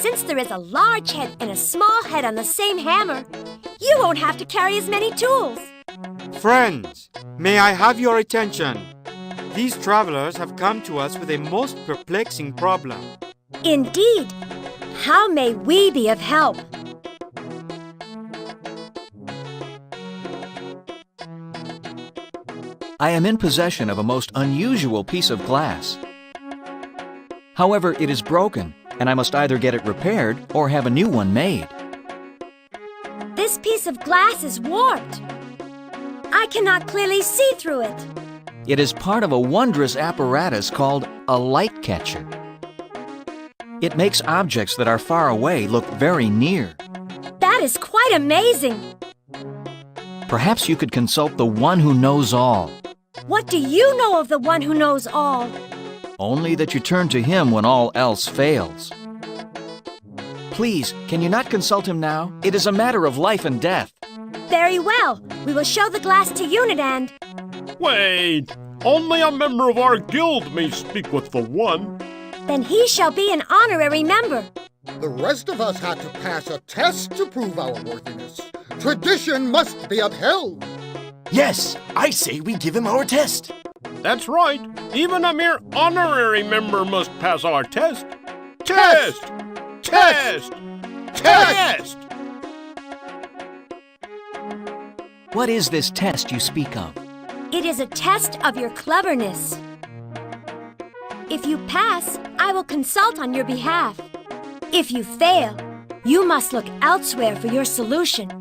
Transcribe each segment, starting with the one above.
Since there is a large head and a small head on the same hammer, you won't have to carry as many tools. Friends, may I have your attention? These travelers have come to us with a most perplexing problem. Indeed. How may we be of help? I am in possession of a most unusual piece of glass. However, it is broken, and I must either get it repaired or have a new one made. This piece of glass is warped. I cannot clearly see through it. It is part of a wondrous apparatus called a light catcher. It makes objects that are far away look very near. That is quite amazing. Perhaps you could consult the one who knows all. What do you know of the one who knows all? Only that you turn to him when all else fails. Please, can you not consult him now? It is a matter of life and death. Very well. We will show the glass to Unit and... Wait! Only a member of our guild may speak with the one. Then he shall be an honorary member. The rest of us had to pass a test to prove our worthiness. Tradition must be upheld. Yes, I say we give him our test. That's right. Even a mere honorary member must pass our test. Test! Test! Test! What is this test you speak of? It is a test of your cleverness. If you pass, I will consult on your behalf. If you fail, you must look elsewhere for your solution.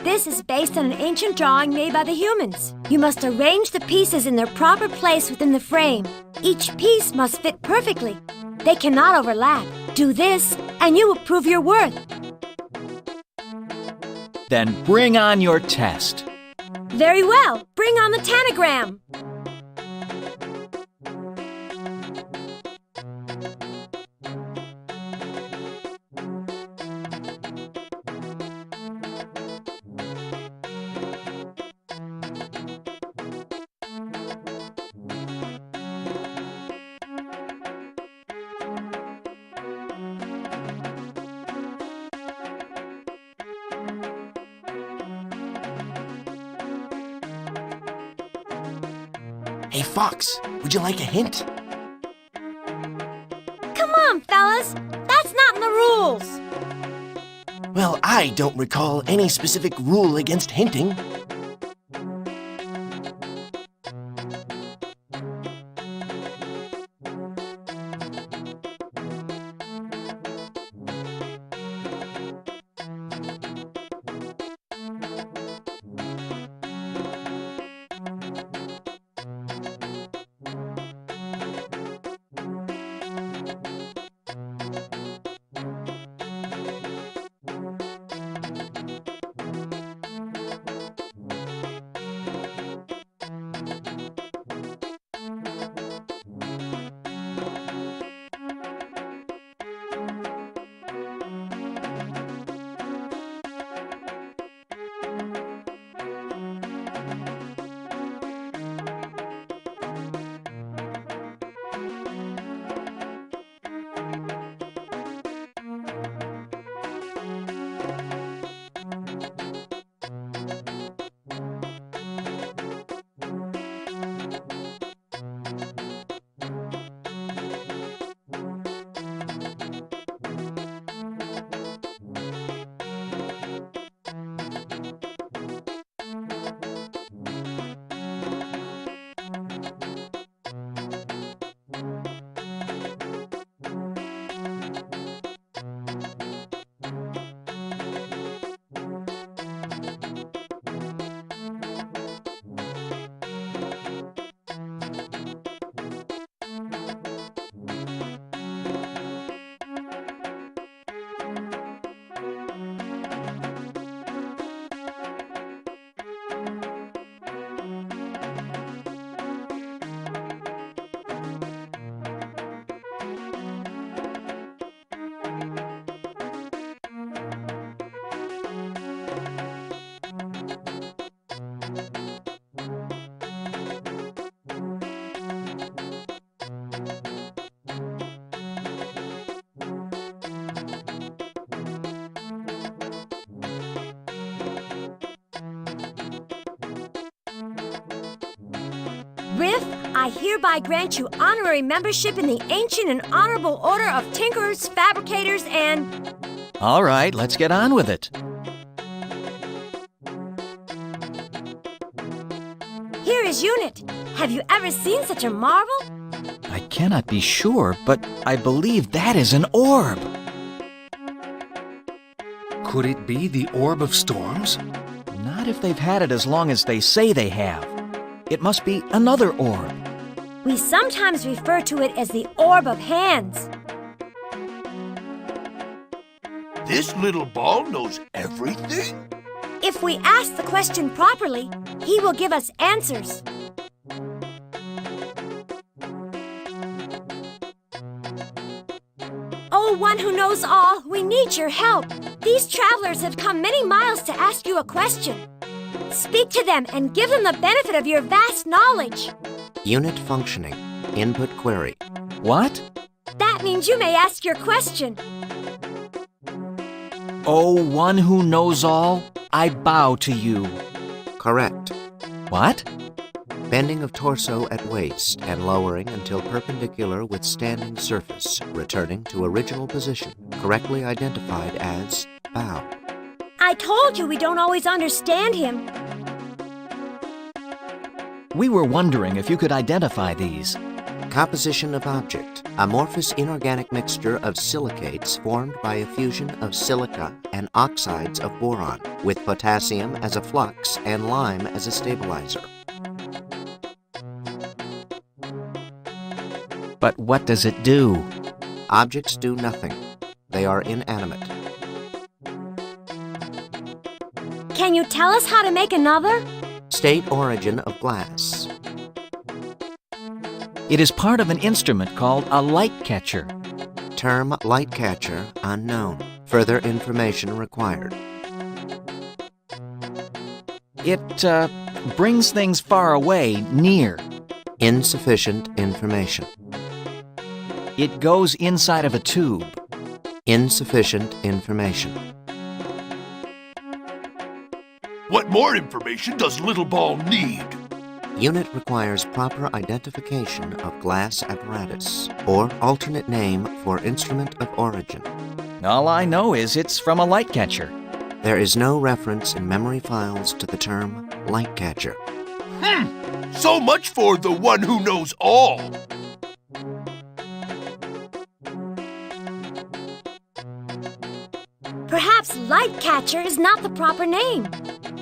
This is based on an ancient drawing made by the humans. You must arrange the pieces in their proper place within the frame. Each piece must fit perfectly. They cannot overlap. Do this, and you will prove your worth. Then bring on your test. Very well. Bring on the tanagram. Hey, Fox, would you like a hint? Come on, fellas. That's not in the rules. Well, I don't recall any specific rule against hinting. Riff, I hereby grant you honorary membership in the Ancient and Honorable Order of Tinkerers, Fabricators, and... All right, let's get on with it. Here is Unit. Have you ever seen such a marvel? I cannot be sure, but I believe that is an orb. Could it be the Orb of Storms? Not if they've had it as long as they say they have. It must be another orb. We sometimes refer to it as the Orb of Hands. This little ball knows everything? If we ask the question properly, he will give us answers. Oh, one who knows all, we need your help. These travelers have come many miles to ask you a question. Speak to them and give them the benefit of your vast knowledge. Unit functioning. Input query. What? That means you may ask your question. Oh, one who knows all, I bow to you. Correct. What? Bending of torso at waist and lowering until perpendicular with standing surface, returning to original position, correctly identified as bow. I told you we don't always understand him. We were wondering if you could identify these. Composition of object. Amorphous inorganic mixture of silicates formed by a fusion of silica and oxides of boron, with potassium as a flux and lime as a stabilizer. But what does it do? Objects do nothing. They are inanimate. Can you tell us how to make another? State origin of glass. It is part of an instrument called a light catcher. Term light catcher unknown. Further information required. It brings things far away near. Insufficient information. It goes inside of a tube. Insufficient information. What more information does little ball need? Unit requires proper identification of glass apparatus, or alternate name for instrument of origin. All I know is it's from a light catcher. There is no reference in memory files to the term light catcher. So much for the one who knows all. Perhaps light catcher is not the proper name.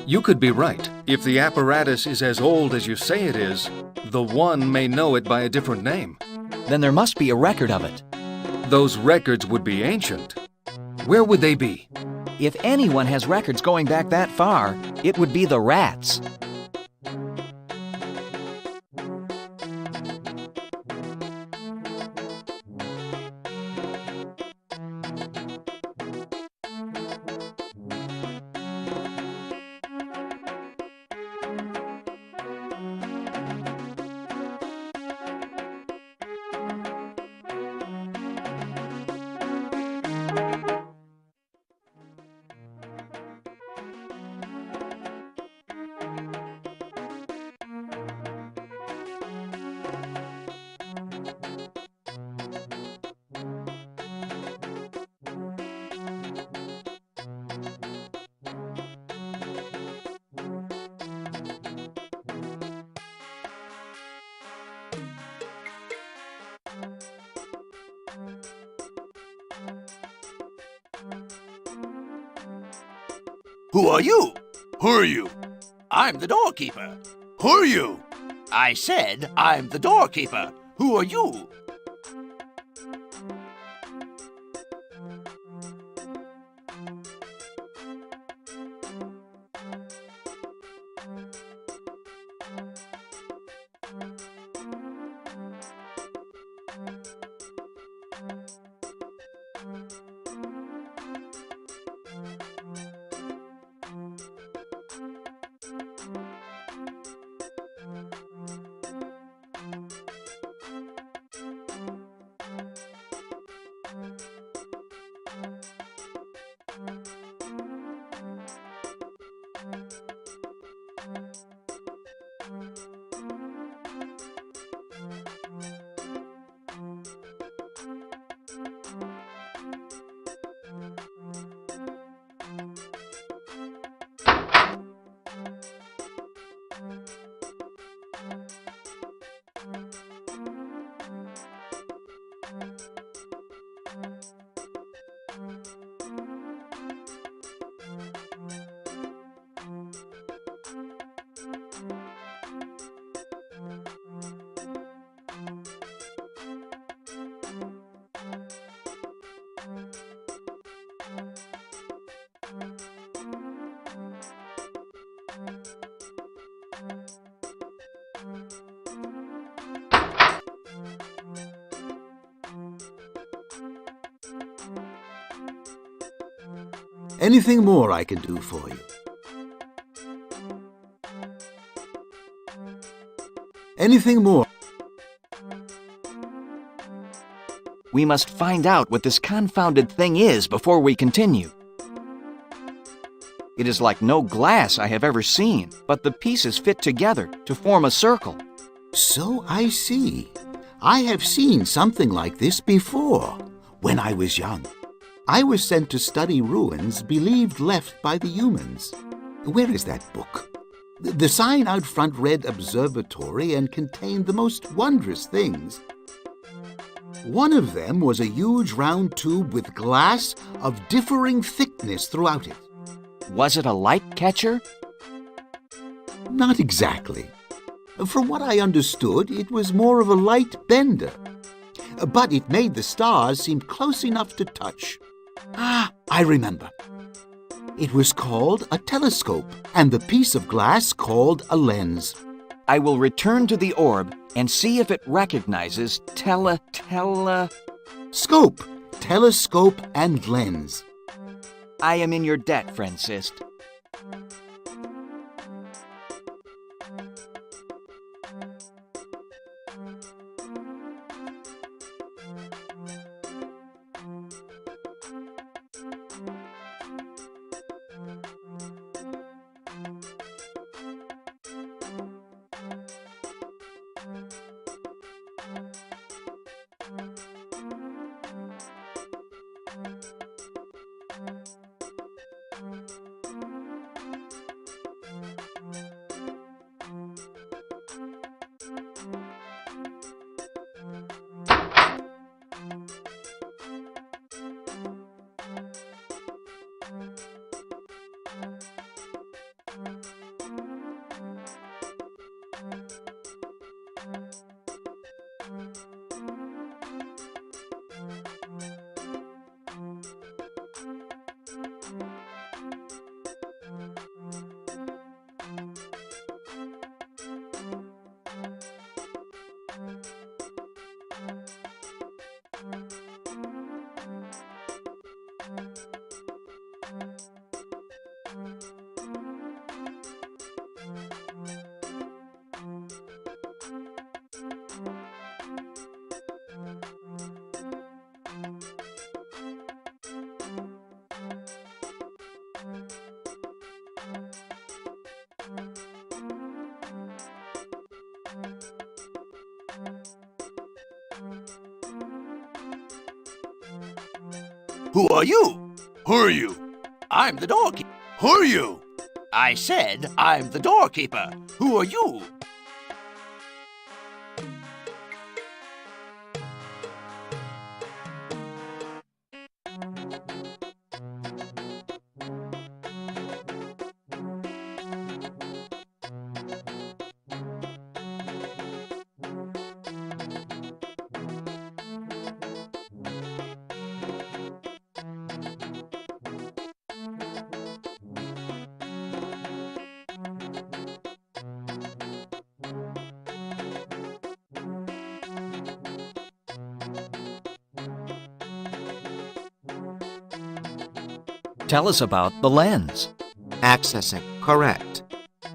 You could be right. If the apparatus is as old as you say it is, the one may know it by a different name. Then there must be a record of it. Those records would be ancient. Where would they be? If anyone has records going back that far, it would be the rats. Who are you? Who are you? I'm the doorkeeper. Who are you? I said I'm the doorkeeper. Who are you? Anything more I can do for you? Anything more? We must find out what this confounded thing is before we continue. It is like no glass I have ever seen, but the pieces fit together to form a circle. So I see. I have seen something like this before, when I was young. I was sent to study ruins believed left by the humans. Where is that book? The sign out front read observatory and contained the most wondrous things. One of them was a huge round tube with glass of differing thickness throughout it. Was it a light catcher? Not exactly. From what I understood, it was more of a light bender. But it made the stars seem close enough to touch. Ah, I remember. It was called a telescope, and the piece of glass called a lens. I will return to the orb and see if it recognizes Scope, telescope, and lens. I am in your debt, Francis. Who are you? Who are you? I'm the doorkeeper. Who are you? I said I'm the doorkeeper. Who are you? Tell us about the lens. Accessing. Correct.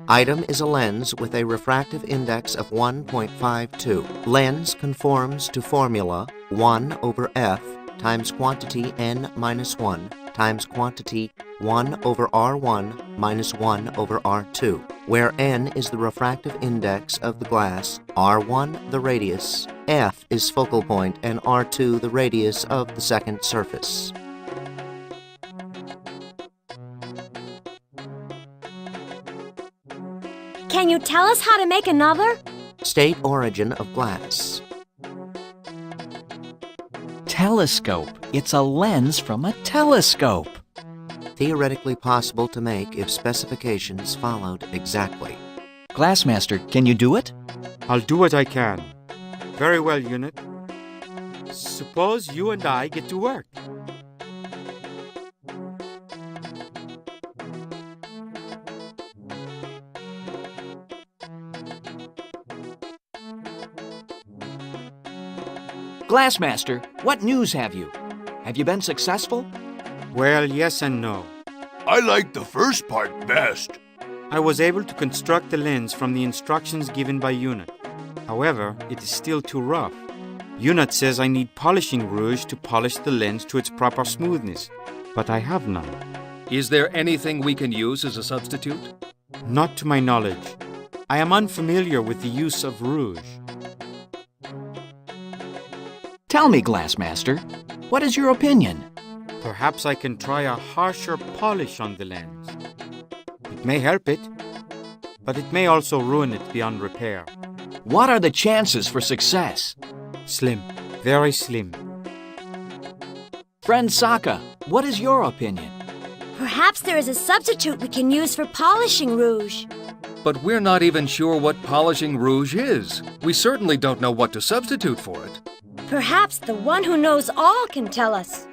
Item is a lens with a refractive index of 1.52. Lens conforms to formula 1 over f times quantity n minus 1 times quantity 1 over r1 minus 1 over r2, where n is the refractive index of the glass, r1 the radius, f is focal point, and r2 the radius of the second surface. Can you tell us how to make another? State origin of glass. Telescope. It's a lens from a telescope. Theoretically possible to make if specifications followed exactly. Glassmaster, can you do it? I'll do what I can. Very well, Unit. Suppose you and I get to work. Glassmaster, what news have you? Have you been successful? Well, yes and no. I like the first part best. I was able to construct the lens from the instructions given by Unit. However, it is still too rough. Unit says I need polishing rouge to polish the lens to its proper smoothness, but I have none. Is there anything we can use as a substitute? Not to my knowledge. I am unfamiliar with the use of rouge. Tell me, Glassmaster, what is your opinion? Perhaps I can try a harsher polish on the lens. It may help it, but it may also ruin it beyond repair. What are the chances for success? Slim, very slim. Friend Sokka, what is your opinion? Perhaps there is a substitute we can use for polishing rouge. But we're not even sure what polishing rouge is. We certainly don't know what to substitute for it. Perhaps the one who knows all can tell us.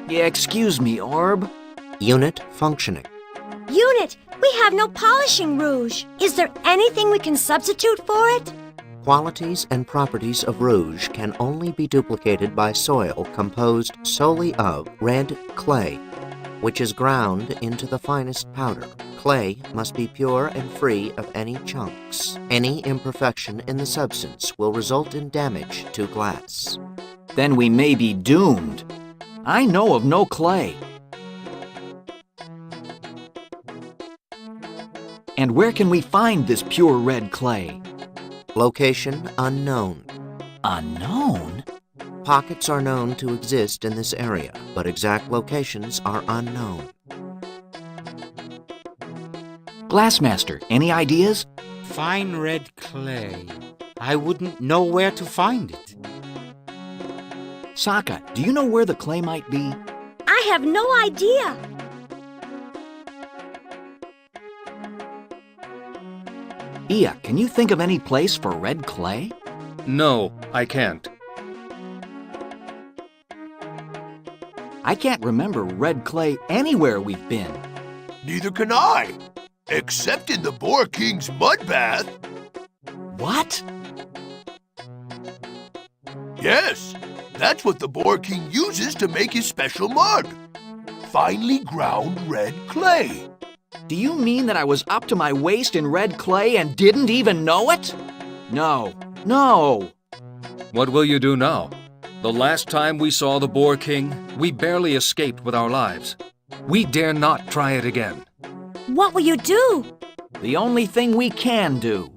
Yeah, excuse me, Orbe. Unit functioning. Unit, we have no polishing rouge. Is there anything we can substitute for it? Qualities and properties of rouge can only be duplicated by soil composed solely of red clay, which is ground into the finest powder. Clay must be pure and free of any chunks. Any imperfection in the substance will result in damage to glass. Then we may be doomed. I know of no clay. And where can we find this pure red clay? Location unknown. Unknown? Pockets are known to exist in this area, but exact locations are unknown. Glassmaster, any ideas? Fine red clay. I wouldn't know where to find it. Sokka, do you know where the clay might be? I have no idea. Ia, can you think of any place for red clay? No, I can't. I can't remember red clay anywhere we've been. Neither can I, except in the Boar King's mud bath. What? Yes, that's what the Boar King uses to make his special mud. Finely ground red clay. Do you mean that I was up to my waist in red clay and didn't even know it? No. What will you do now? The last time we saw the Boar King, we barely escaped with our lives. We dare not try it again. What will you do? The only thing we can do.